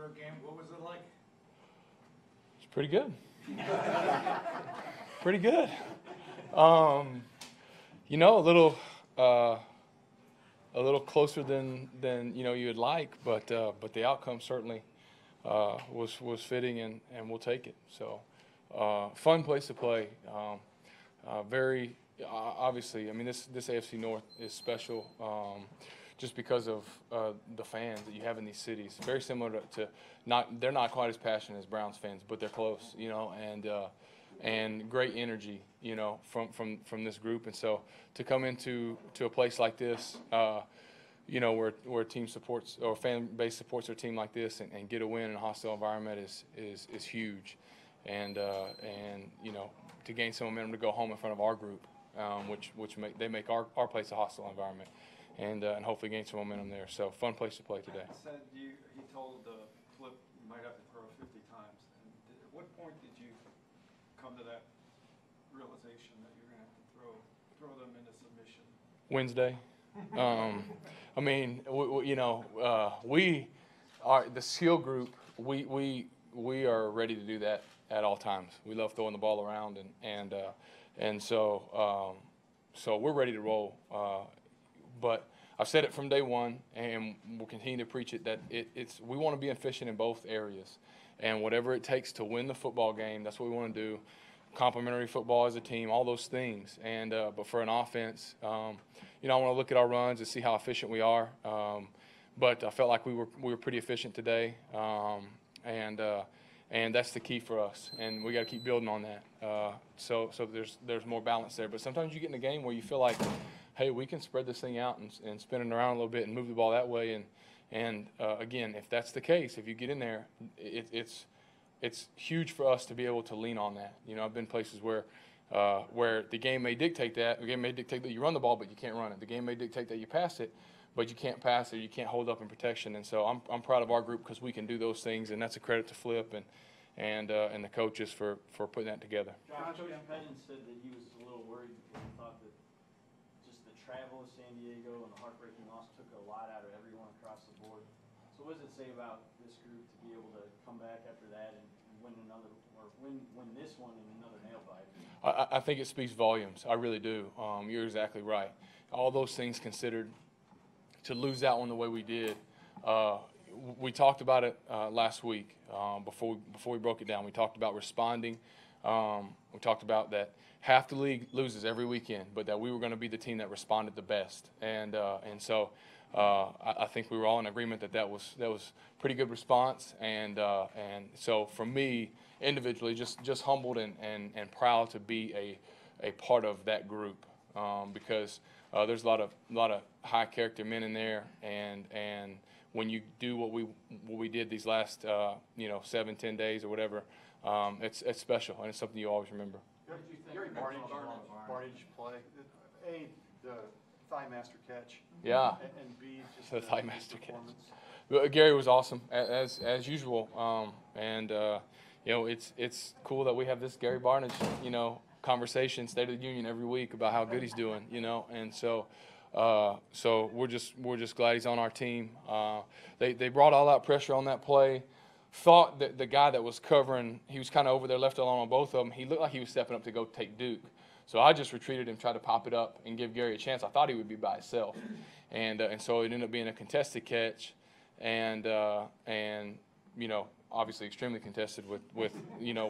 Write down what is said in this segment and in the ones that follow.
third game. What was it like? It's pretty good. Pretty good. You know, a little closer than you know you would like, but the outcome certainly was fitting, and we'll take it. So fun place to play. Very obviously, I mean this AFC North is special just because of the fans that you have in these cities. Very similar to they're not quite as passionate as Browns fans, but they're close, you know, and great energy, you know, from this group. And so to come into a place like this, you know, where a team supports or fan base supports their team like this and get a win in a hostile environment is huge. And you know, to gain some momentum to go home in front of our group, which make our place a hostile environment, and hopefully gain some momentum there. So fun place to play today. Said he told Flip you might have to throw 50 times. And at what point did you come to that realization that you're going to have to throw them into submission? Wednesday. I mean, you know, we are the skill group. We are ready to do that at all times. We love throwing the ball around, and so we're ready to roll. But I've said it from day one, and we'll continue to preach it, that we want to be efficient in both areas, and whatever it takes to win the football game, that's what we want to do. Complementary football as a team, all those things. And but for an offense, you know, I want to look at our runs and see how efficient we are. But I felt like we were pretty efficient today, and that's the key for us. And we got to keep building on that. So there's more balance there. But sometimes you get in a game where you feel like, hey, we can spread this thing out and spin it around a little bit and move the ball that way. And again, if that's the case, if you get in there, it's huge for us to be able to lean on that. You know, I've been places where the game may dictate that. The game may dictate that you run the ball, but you can't run it. The game may dictate that you pass it, but you can't pass it. You can't hold up in protection. And so I'm proud of our group because we can do those things, and that's a credit to Flip and the coaches for putting that together. Coach McCown said that he was a little worried because he thought that just the travel to San Diego and the heartbreaking loss took a lot out of everyone across the board. So what does it say about this group to be able to come back after that and win another, or win this one in another nail bite? I think it speaks volumes. I really do. You're exactly right. All those things considered, to lose that one the way we did, we talked about it last week before we broke it down. We talked about responding. We talked about that half the league loses every weekend, but that we were going to be the team that responded the best. And so I think we were all in agreement that was pretty good response. And so for me individually, just humbled and proud to be a part of that group, because there's a lot of high character men in there, and when you do what we did these last 7-10 days or whatever, it's special, and it's something you always remember. What did you think? Gary Barnage play. A, the thigh master catch. Yeah. And B, just the thigh master performance. Catch. Gary was awesome as usual, and you know, it's cool that we have this Gary Barnage, you know, conversation, State of the Union every week about how good he's doing, you know, and so we're just glad he's on our team. They brought all out pressure on that play. Thought that the guy that was covering, he was kind of over there left alone on both of them. He looked like he was stepping up to go take Duke. So I just retreated and tried to pop it up and give Gary a chance. I thought he would be by himself, and so it ended up being a contested catch, and you know, obviously extremely contested with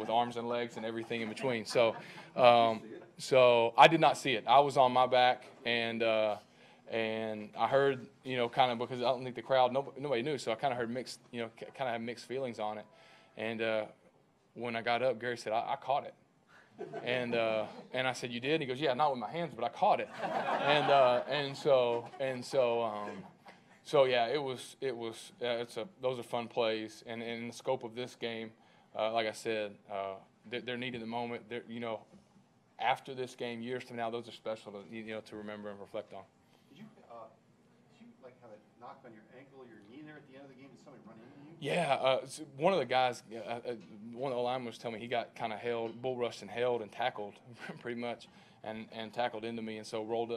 arms and legs and everything in between. So I did not see it. I was on my back, and I heard, you know, kind of, because I don't think the crowd, nobody knew, so I kind of heard mixed, you know, kind of had mixed feelings on it. And when I got up, Gary said, I caught it. And I said, you did? And he goes, yeah, not with my hands, but I caught it. So yeah, those are fun plays. And in the scope of this game, like I said, they're neat in the moment. They're, you know, after this game, years from now, those are special to remember and reflect on. Did you like have a knock on your ankle or your knee there at the end of the game? Did somebody run into you? Yeah, so one of the guys, one of the linemen was telling me he got kind of held, bull rushed and held and tackled pretty much, and tackled into me, and so rolled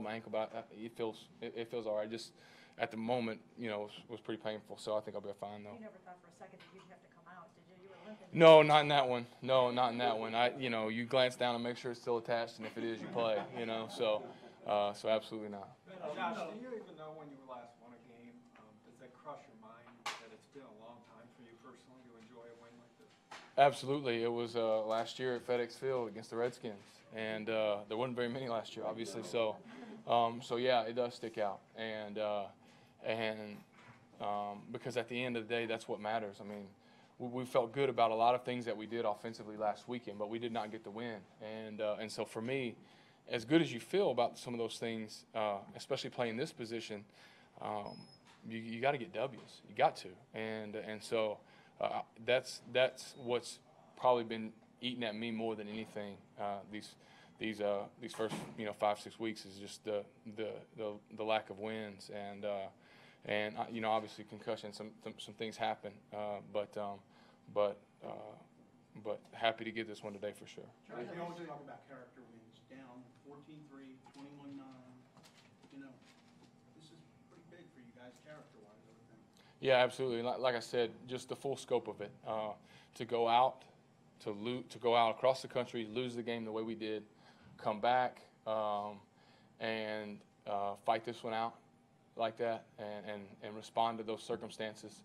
my ankle. But it feels all right. Just at the moment, was pretty painful. So I think I'll be fine though. You never thought for a second that you'd have to come out, did you? You were limping. No, not in that one. No, not in that one. You glance down and make sure it's still attached, and if it is, you play. So absolutely not. Josh, do you even know when you last won a game? Does that cross your mind that it's been a long time for you personally to enjoy a win like this? Absolutely. It was last year at FedEx Field against the Redskins, and there weren't very many last year, obviously. So yeah, it does stick out, and because at the end of the day, that's what matters. I mean, we felt good about a lot of things that we did offensively last weekend, but we did not get the win, and so for me, as good as you feel about some of those things, especially playing this position, you got to get W's. You got to, and so that's what's probably been eating at me more than anything these first 5-6 weeks is just the lack of wins, and obviously concussion, some things happen, but happy to get this one today for sure. Charlie, they always talk about character wins. Down 14-3, 21-9. This is pretty big for you guys character-wise, I would think. Yeah, absolutely. Like I said, just the full scope of it. To go out, to go out across the country, lose the game the way we did, come back and fight this one out like that, and respond to those circumstances.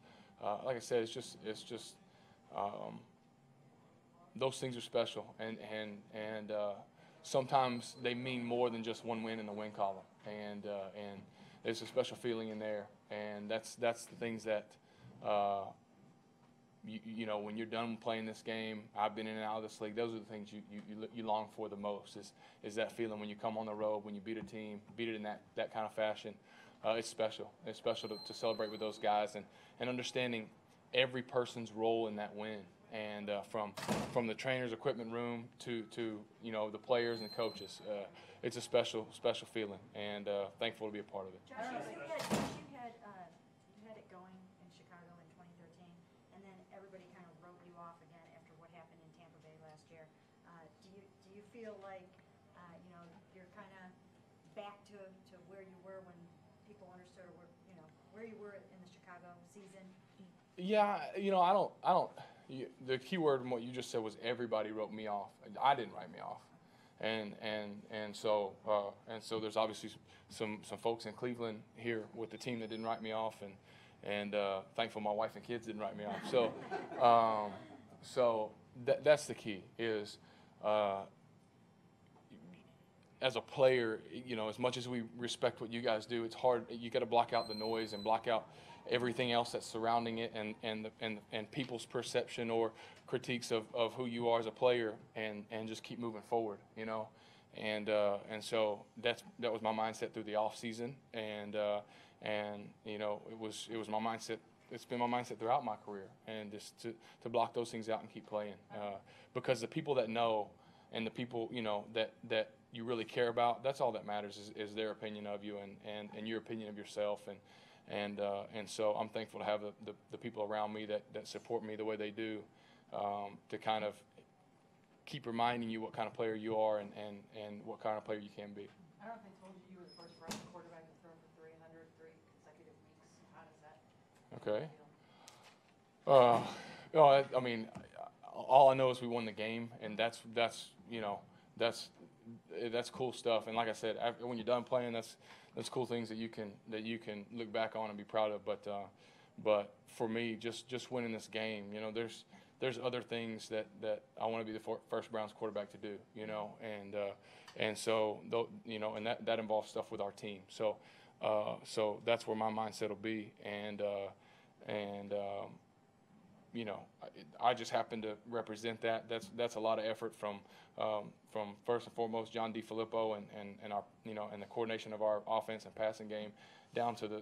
Like I said, it's just those things are special, and sometimes they mean more than just one win in the win column, and there's a special feeling in there, and that's the things that when you're done playing this game, I've been in and out of this league. Those are the things you long for the most. Is that feeling when you come on the road, when you beat a team, beat it in that kind of fashion. It's special. It's special to celebrate with those guys, and understanding every person's role in that win. And from the trainer's equipment room to the players and coaches, it's a special feeling, and thankful to be a part of it. Josh, you had it going in Chicago in 2013, and then everybody kind of wrote you off again after what happened in Tampa Bay last year. Do you feel like you're kind of back to where you were when people understood where you were in the Chicago season? Yeah, I don't. The key word in what you just said was everybody wrote me off. I didn't write me off, and so there's obviously some folks in Cleveland here with the team that didn't write me off, and thankful my wife and kids didn't write me off. So that's the key is. As a player, as much as we respect what you guys do, it's hard. You got to block out the noise and block out everything else that's surrounding it, and people's perception or critiques of who you are as a player, and just keep moving forward, and so that was my mindset through the off season, and it was my mindset. It's been my mindset throughout my career, and just to block those things out and keep playing, because the people that know and the people that you really care about, that's all that matters is their opinion of you and your opinion of yourself, and so I'm thankful to have the people around me that support me the way they do, to kind of keep reminding you what kind of player you are and what kind of player you can be. I don't know if they told you were the first freshman quarterback to throw for 300 3 consecutive weeks. How does that? Okay. I mean, all I know is we won the game, and that's cool stuff. And like I said, when you're done playing, that's cool things that you can look back on and be proud of. But for me, just winning this game, there's other things that I want to be the first Browns quarterback to do, and so and that involves stuff with our team. So that's where my mindset will be, and I just happen to represent that. That's a lot of effort from first and foremost John DeFilippo and our and the coordination of our offense and passing game, down to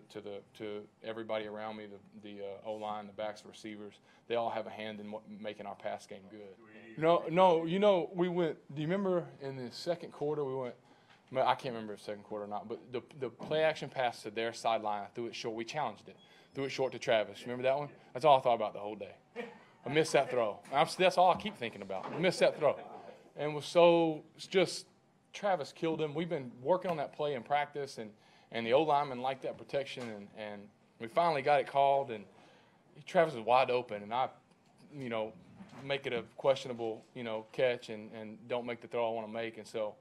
everybody around me, the O-line, the backs, the receivers. They all have a hand in making our pass game good. No, we went. Do you remember in the second quarter we went? I can't remember if second quarter or not, but the play action pass to their sideline, I threw it short. We challenged it. Threw it short to Travis. Remember that one? That's all I thought about the whole day. I missed that throw. That's all I keep thinking about. I missed that throw. And it's just Travis killed him. We've been working on that play in practice, and And the O-lineman liked that protection, and we finally got it called, and Travis was wide open, and I, make it a questionable, catch and don't make the throw I want to make. And so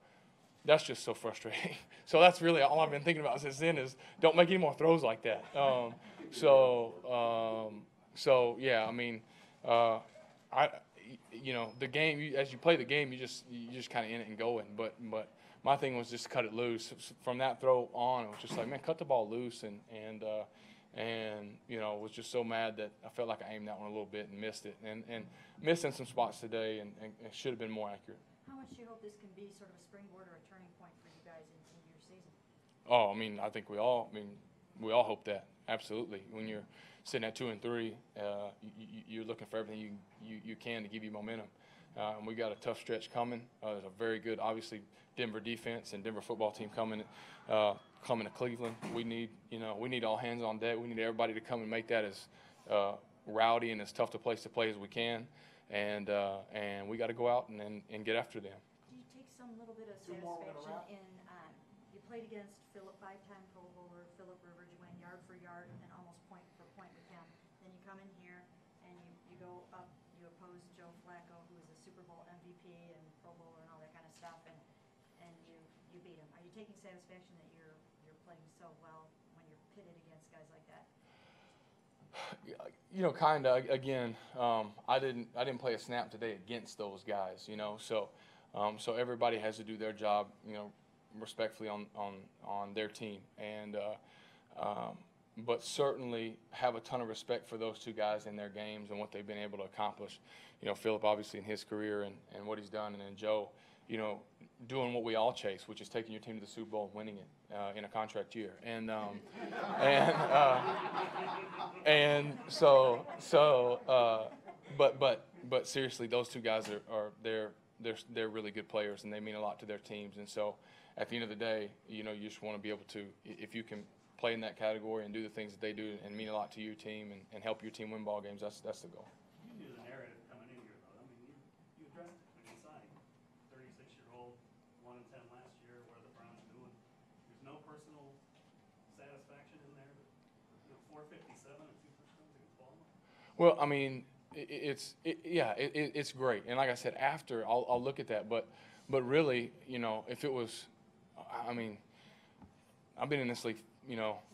that's just so frustrating. So that's really all I've been thinking about since then is don't make any more throws like that. So yeah, I mean, the game, as you play the game, you just kind of in it and going. But my thing was just cut it loose. From that throw on, it was just like, man, cut the ball loose, and was just so mad that I felt like I aimed that one a little bit and missed it, and missed in some spots today, and it should have been more accurate. How much do you hope this can be sort of a springboard or a turning point for you guys in your season? Oh, I mean, I think we all hope that, absolutely. When you're sitting at 2-3, you're looking for everything you can to give you momentum. And we got a tough stretch coming. There's a very good, obviously, Denver defense and Denver football team coming to Cleveland. We need all hands on deck. We need everybody to come and make that as rowdy and as tough a place to play as we can. And we got to go out and get after them. Do you take some little bit of satisfaction in you played against Philip, 5-time Pro Bowler, Philip Rivers. You went yard for yard and almost point for point with him. Then you come in here and you go up, you oppose Joe Flacco, who is a Super Bowl MVP and Pro Bowler and all that kind of stuff, and you beat him. Are you taking satisfaction that you're playing so well when you're pitted against guys like that? Kind of. Again, I didn't play a snap today against those guys. So everybody has to do their job, respectfully on their team, and but certainly have a ton of respect for those two guys in their games and what they've been able to accomplish. Philip obviously in his career and what he's done, and then Joe, doing what we all chase, which is taking your team to the Super Bowl and winning it in a contract year. But seriously, those two guys they're really good players, and they mean a lot to their teams. And so at the end of the day, you just want to be able to, if you can play in that category and do the things that they do and mean a lot to your team and help your team win ball games, that's the goal. You knew the narrative coming in here, though. I mean, you addressed it when you signed. 36-year-old, 1-10 last year, what are the Browns doing? There's no personal satisfaction in there. 457 and 2 touchdowns against Baltimore. Well, I mean, it's great. And like I said, after I'll look at that, but really, if it was, I mean, I've been in this league.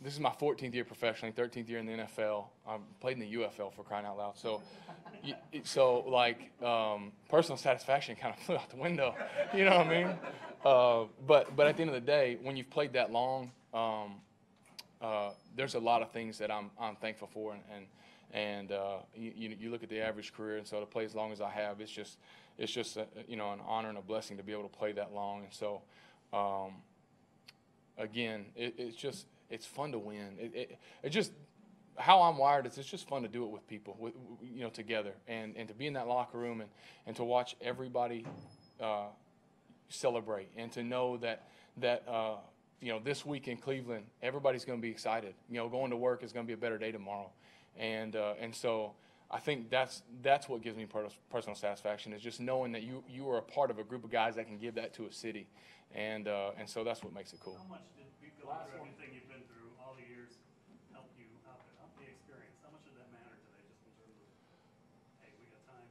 This is my 14th year professionally, 13th year in the NFL. I played in the UFL, for crying out loud. So, personal satisfaction kind of flew out the window. You know what I mean? But at the end of the day, when you've played that long, there's a lot of things that I'm thankful for, and you look at the average career, and so to play as long as I have, it's just an honor and a blessing to be able to play that long. And so, again, it's fun to win. It just how I'm wired is it's just fun to do it with people, together, and to be in that locker room and to watch everybody celebrate, and to know that this week in Cleveland, everybody's going to be excited. Going to work is going to be a better day tomorrow, and so I think that's what gives me personal satisfaction, is just knowing that you are a part of a group of guys that can give that to a city, and so that's what makes it cool. How much did going through everything you've been through, all the years, help you out the experience? How much did that matter today, just in terms of, hey, we got time?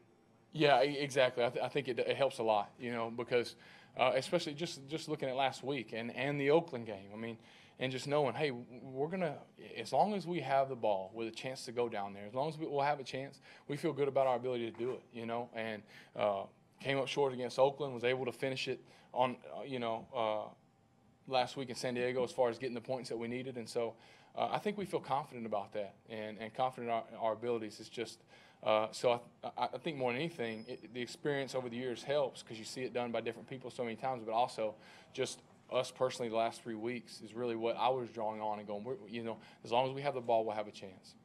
Yeah, exactly. I think it helps a lot, because especially just looking at last week and the Oakland game. I mean, and just knowing, hey, we're going to, as long as we have the ball with a chance to go down there, as long as we'll have a chance, we feel good about our ability to do it, and came up short against Oakland, was able to finish it on, last week in San Diego as far as getting the points that we needed. And so I think we feel confident about that and confident in our abilities. It's just, so I think more than anything, the experience over the years helps, because you see it done by different people so many times, but also just us personally the last 3 weeks is really what I was drawing on and going, as long as we have the ball, we'll have a chance.